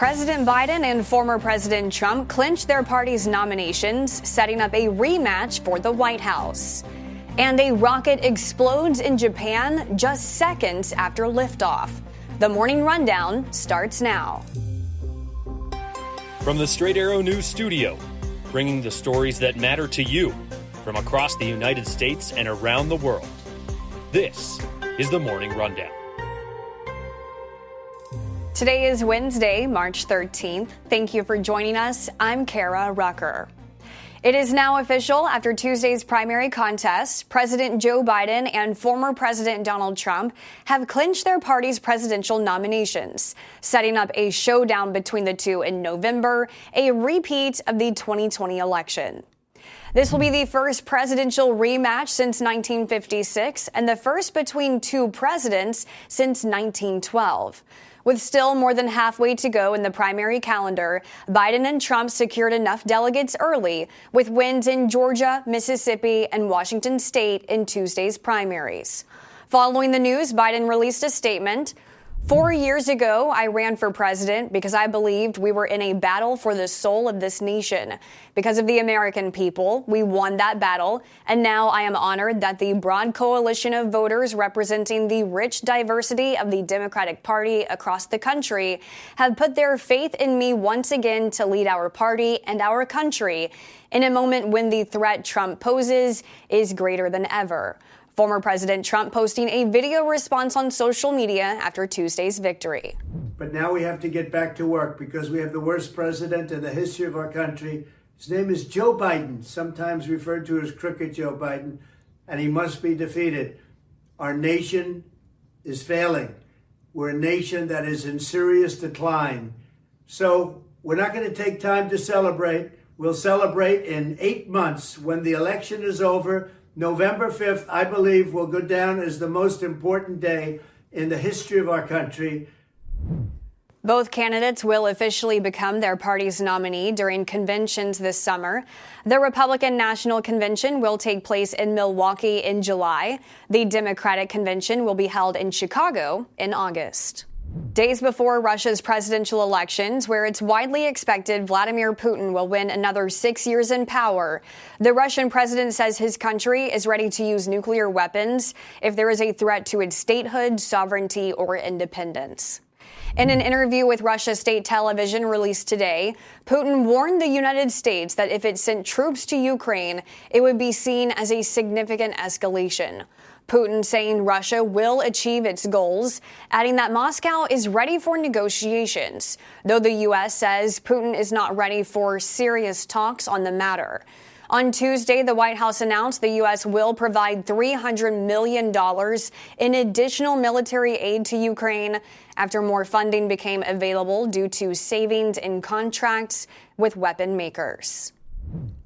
President Biden and former President Trump clinched their party's nominations, setting up a rematch for the White House. And a rocket explodes in Japan just seconds after liftoff. The Morning Rundown starts now. From the Straight Arrow News Studio, bringing the stories that matter to you from across the United States and around the world. This is the Morning Rundown. Today is Wednesday, March 13th. Thank you for joining us. I'm Kara Rucker. It is now official after Tuesday's primary contest. President Joe Biden and former President Donald Trump have clinched their party's presidential nominations, setting up a showdown between the two in November, a repeat of the 2020 election. This will be the first presidential rematch since 1956 and the first between two presidents since 1912. With still more than halfway to go in the primary calendar, Biden and Trump secured enough delegates early, with wins in Georgia, Mississippi, and Washington state in Tuesday's primaries. Following the news, Biden released a statement. 4 years ago, I ran for president because I believed we were in a battle for the soul of this nation. Because of the American people, we won that battle, and now I am honored that the broad coalition of voters representing the rich diversity of the Democratic Party across the country have put their faith in me once again to lead our party and our country in a moment when the threat Trump poses is greater than ever. Former President Trump posting a video response on social media after Tuesday's victory. But now we have to get back to work because we have the worst president in the history of our country. His name is Joe Biden, sometimes referred to as Crooked Joe Biden, and he must be defeated. Our nation is failing. We're a nation that is in serious decline. So we're not going to take time to celebrate. We'll celebrate in 8 months when the election is over. November 5th, I believe, will go down as the most important day in the history of our country. Both candidates will officially become their party's nominee during conventions this summer. The Republican National Convention will take place in Milwaukee in July. The Democratic Convention will be held in Chicago in August. Days before Russia's presidential elections, where it's widely expected Vladimir Putin will win another 6 years in power, the Russian president says his country is ready to use nuclear weapons if there is a threat to its statehood, sovereignty, or independence. In an interview with Russia state television released today, Putin warned the United States that if it sent troops to Ukraine, it would be seen as a significant escalation. Putin saying Russia will achieve its goals, adding that Moscow is ready for negotiations, though the U.S. says Putin is not ready for serious talks on the matter. On Tuesday, the White House announced the U.S. will provide $300 million in additional military aid to Ukraine after more funding became available due to savings in contracts with weapon makers.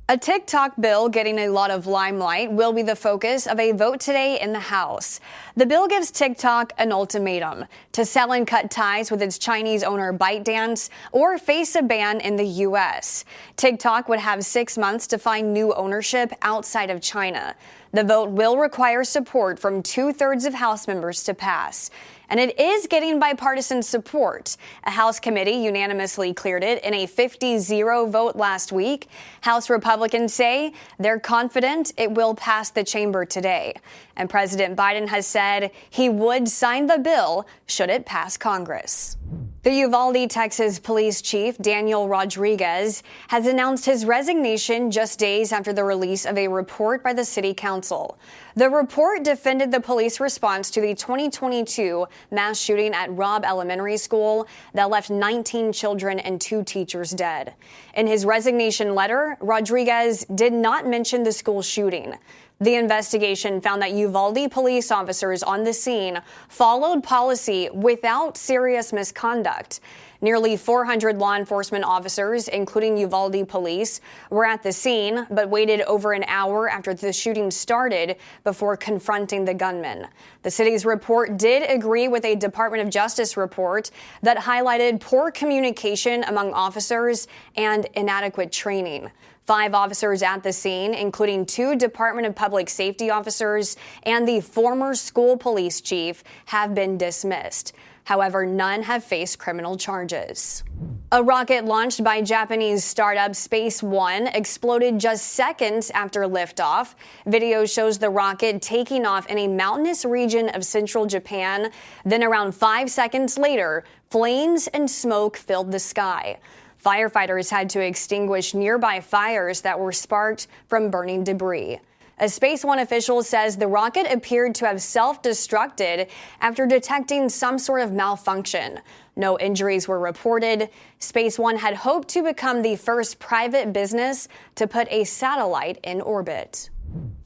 A TikTok bill getting a lot of limelight will be the focus of a vote today in the House. The bill gives TikTok an ultimatum to sell and cut ties with its Chinese owner ByteDance or face a ban in the U.S. TikTok would have 6 months to find new ownership outside of China. The vote will require support from 2/3 of House members to pass. And it is getting bipartisan support. A House committee unanimously cleared it in a 50-0 vote last week. House Republicans say they're confident it will pass the chamber today. And President Biden has said he would sign the bill should it pass Congress. The Uvalde, Texas police chief, Daniel Rodriguez, has announced his resignation just days after the release of a report by the city council. The report defended the police response to the 2022 mass shooting at Robb Elementary School that left 19 children and 2 teachers dead. In his resignation letter, Rodriguez did not mention the school shooting. The investigation found that Uvalde police officers on the scene followed policy without serious misconduct. Nearly 400 law enforcement officers, including Uvalde police, were at the scene, but waited over an hour after the shooting started before confronting the gunman. The city's report did agree with a Department of Justice report that highlighted poor communication among officers and inadequate training. 5 officers at the scene, including 2 Department of Public Safety officers and the former school police chief, have been dismissed. However, none have faced criminal charges. A rocket launched by Japanese startup Space One exploded just seconds after liftoff. Video shows the rocket taking off in a mountainous region of central Japan. Then around 5 seconds later, flames and smoke filled the sky. Firefighters had to extinguish nearby fires that were sparked from burning debris. A Space One official says the rocket appeared to have self-destructed after detecting some sort of malfunction. No injuries were reported. Space One had hoped to become the first private business to put a satellite in orbit.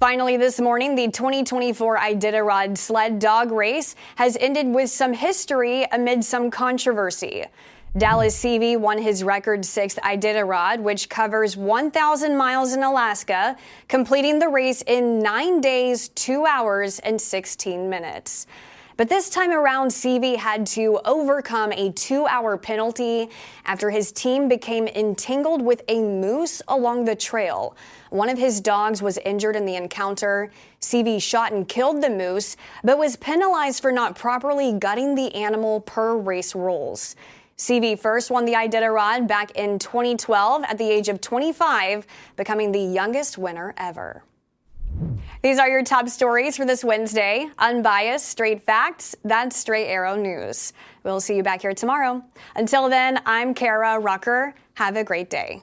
Finally this morning, the 2024 Iditarod sled dog race has ended with some history amid some controversy. Dallas CV won his record 6th Iditarod, which covers 1,000 miles in Alaska, completing the race in 9 days, 2 hours, and 16 minutes. But this time around, CV had to overcome a 2-hour penalty after his team became entangled with a moose along the trail. One of his dogs was injured in the encounter. CV shot and killed the moose, but was penalized for not properly gutting the animal per race rules. CV first won the Iditarod back in 2012 at the age of 25, becoming the youngest winner ever. These are your top stories for this Wednesday. Unbiased, straight facts, that's Straight Arrow News. We'll see you back here tomorrow. Until then, I'm Kara Rucker. Have a great day.